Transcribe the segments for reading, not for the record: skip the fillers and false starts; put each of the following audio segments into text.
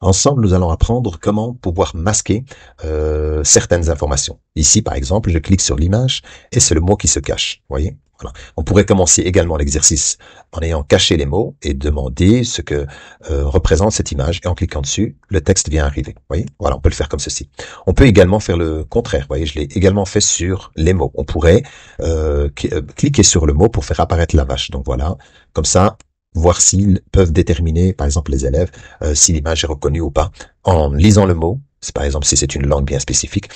Ensemble, nous allons apprendre comment pouvoir masquer certaines informations. Ici, par exemple, je clique sur l'image et c'est le mot qui se cache. Vous voyez? Voilà. On pourrait commencer également l'exercice en ayant caché les mots et demander ce que représente cette image. Et en cliquant dessus, le texte vient arriver. Vous voyez? Voilà, on peut le faire comme ceci. On peut également faire le contraire. Vous voyez, je l'ai également fait sur les mots. On pourrait cliquer sur le mot pour faire apparaître la vache. Donc voilà, comme ça, voir s'ils peuvent déterminer, par exemple les élèves, si l'image est reconnue ou pas, en lisant le mot. C'est par exemple si c'est une langue bien spécifique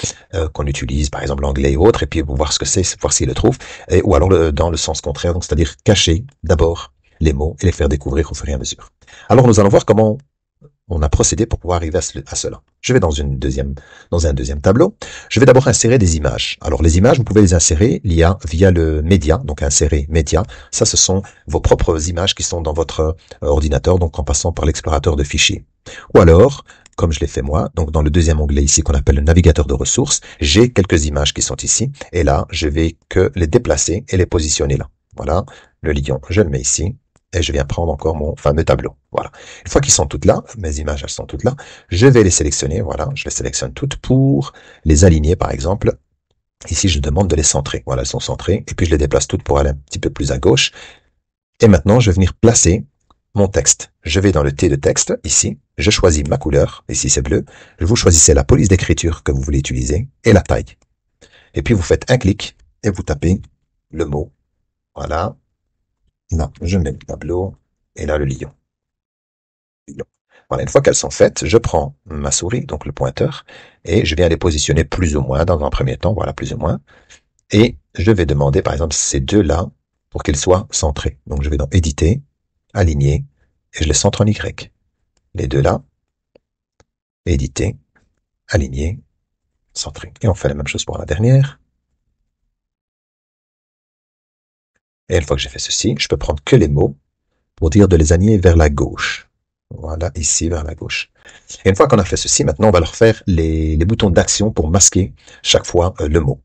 qu'on utilise, par exemple l'anglais et autres, et puis voir ce que c'est, voir s'ils le trouvent, ou alors dans le sens contraire, donc c'est-à-dire cacher d'abord les mots et les faire découvrir au fur et à mesure. Alors nous allons voir comment on a procédé pour pouvoir arriver à cela. Je vais dans un deuxième tableau. Je vais d'abord insérer des images. Alors les images, vous pouvez les insérer via le média, donc insérer média. Ça, ce sont vos propres images qui sont dans votre ordinateur, donc en passant par l'explorateur de fichiers. Ou alors, comme je l'ai fait moi, donc dans le deuxième onglet ici qu'on appelle le navigateur de ressources, j'ai quelques images qui sont ici. Et là, je vais que les déplacer et les positionner là. Voilà, le lion, je le mets ici. Et je viens prendre encore mon fameux tableau. Voilà. Une fois qu'ils sont toutes là, mes images, elles sont toutes là, je vais les sélectionner. Voilà, je les sélectionne toutes pour les aligner, par exemple. Ici, je demande de les centrer. Voilà, elles sont centrées. Et puis, je les déplace toutes pour aller un petit peu plus à gauche. Et maintenant, je vais venir placer mon texte. Je vais dans le T de texte, ici. Je choisis ma couleur. Ici, c'est bleu. Vous choisissez la police d'écriture que vous voulez utiliser et la taille. Et puis, vous faites un clic et vous tapez le mot. Voilà. Là, je mets le tableau, et là, le lion. Voilà, une fois qu'elles sont faites, je prends ma souris, donc le pointeur, et je viens les positionner plus ou moins dans un premier temps, voilà, plus ou moins. Et je vais demander, par exemple, ces deux-là, pour qu'ils soient centrés. Donc, je vais dans Éditer, Aligner, et je les centre en Y. Les deux-là, Éditer, Aligner, Centrer. Et on fait la même chose pour la dernière. Et une fois que j'ai fait ceci, je peux prendre que les mots pour dire de les aligner vers la gauche. Voilà, ici, vers la gauche. Et une fois qu'on a fait ceci, maintenant, on va leur faire les boutons d'action pour masquer chaque fois le mot.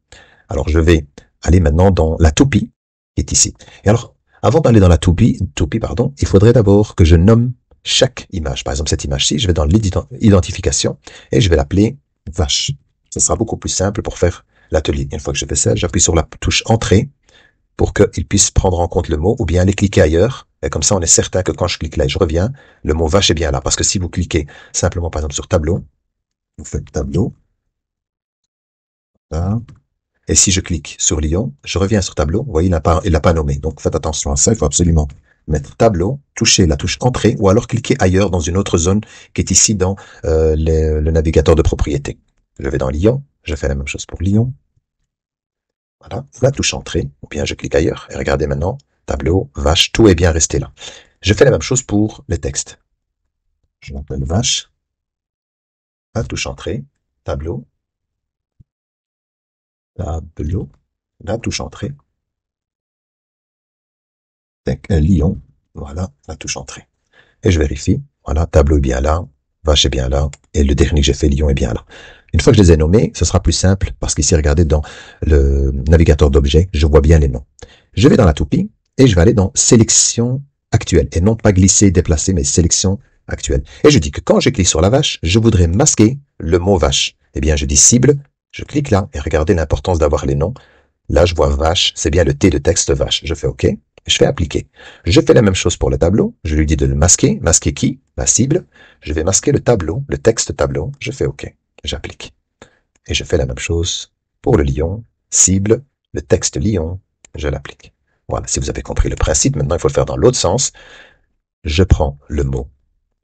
Alors, je vais aller maintenant dans la toupie, qui est ici. Et alors, avant d'aller dans la toupie, il faudrait d'abord que je nomme chaque image. Par exemple, cette image-ci, je vais dans l'identification et je vais l'appeler vache. Ce sera beaucoup plus simple pour faire l'atelier. Une fois que j'ai fait ça, j'appuie sur la touche Entrée pour qu'il puisse prendre en compte le mot ou bien aller cliquer ailleurs. Et comme ça, on est certain que quand je clique là et je reviens, le mot vache est bien là. Parce que si vous cliquez simplement, par exemple, sur tableau, vous faites tableau. Là. Et si je clique sur lion, je reviens sur tableau. Vous voyez, il n'a pas nommé. Donc, faites attention à ça. Il faut absolument mettre tableau, toucher la touche entrée ou alors cliquer ailleurs dans une autre zone qui est ici dans le navigateur de propriété. Je vais dans lion. Je fais la même chose pour lion. Voilà, la touche entrée, ou bien je clique ailleurs. Et regardez maintenant, tableau, vache, tout est bien resté là. Je fais la même chose pour les textes. Je m'appelle vache, la touche entrée, tableau, la touche entrée, lion, voilà, la touche entrée. Et je vérifie, voilà, tableau est bien là, vache est bien là, et le dernier que j'ai fait, lion, est bien là. Une fois que je les ai nommés, ce sera plus simple, parce qu'ici, regardez, dans le navigateur d'objets, je vois bien les noms. Je vais dans la toupie, et je vais aller dans sélection actuelle, et non pas glisser, déplacer, mais sélection actuelle. Et je dis que quand je clique sur la vache, je voudrais masquer le mot vache. Eh bien, je dis cible, je clique là, et regardez l'importance d'avoir les noms. Là, je vois vache, c'est bien le T de texte vache. Je fais OK, je fais appliquer. Je fais la même chose pour le tableau, je lui dis de le masquer. Masquer qui? La cible. Je vais masquer le tableau, le texte tableau, je fais OK. J'applique. Et je fais la même chose pour le lion, cible, le texte lion, je l'applique. Voilà, si vous avez compris le principe, maintenant il faut le faire dans l'autre sens. Je prends le mot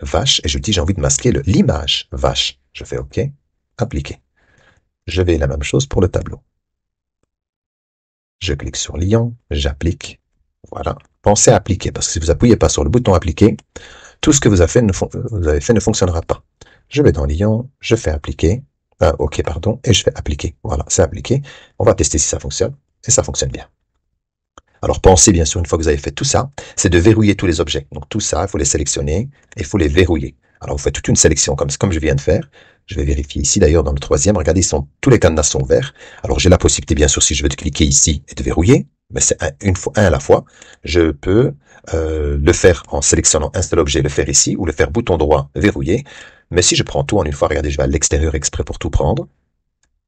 vache et je dis j'ai envie de masquer l'image vache. Je fais OK, appliquer. Je vais la même chose pour le tableau. Je clique sur lion, j'applique. Voilà, pensez à appliquer parce que si vous appuyez pas sur le bouton appliquer, tout ce que vous avez fait ne fonctionnera pas. Je vais dans lion, je fais appliquer. OK, pardon, et je fais appliquer. Voilà, c'est appliqué. On va tester si ça fonctionne, et ça fonctionne bien. Alors pensez bien sûr, une fois que vous avez fait tout ça, c'est de verrouiller tous les objets. Donc tout ça, il faut les sélectionner, et il faut les verrouiller. Alors vous faites toute une sélection, comme je viens de faire. Je vais vérifier ici, d'ailleurs, dans le troisième, regardez, tous les cadenas sont verts. Alors j'ai la possibilité, bien sûr, si je veux cliquer ici et de verrouiller, mais c'est un à la fois. Je peux le faire en sélectionnant un seul objet, le faire ici, ou le faire bouton droit, verrouiller. Mais si je prends tout en une fois, regardez, je vais à l'extérieur exprès pour tout prendre,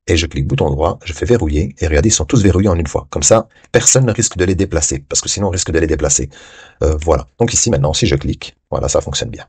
et je clique bouton droit, je fais verrouiller, et regardez, ils sont tous verrouillés en une fois. Comme ça, personne ne risque de les déplacer, parce que sinon on risque de les déplacer. Voilà. Donc ici, maintenant, si je clique, voilà, ça fonctionne bien.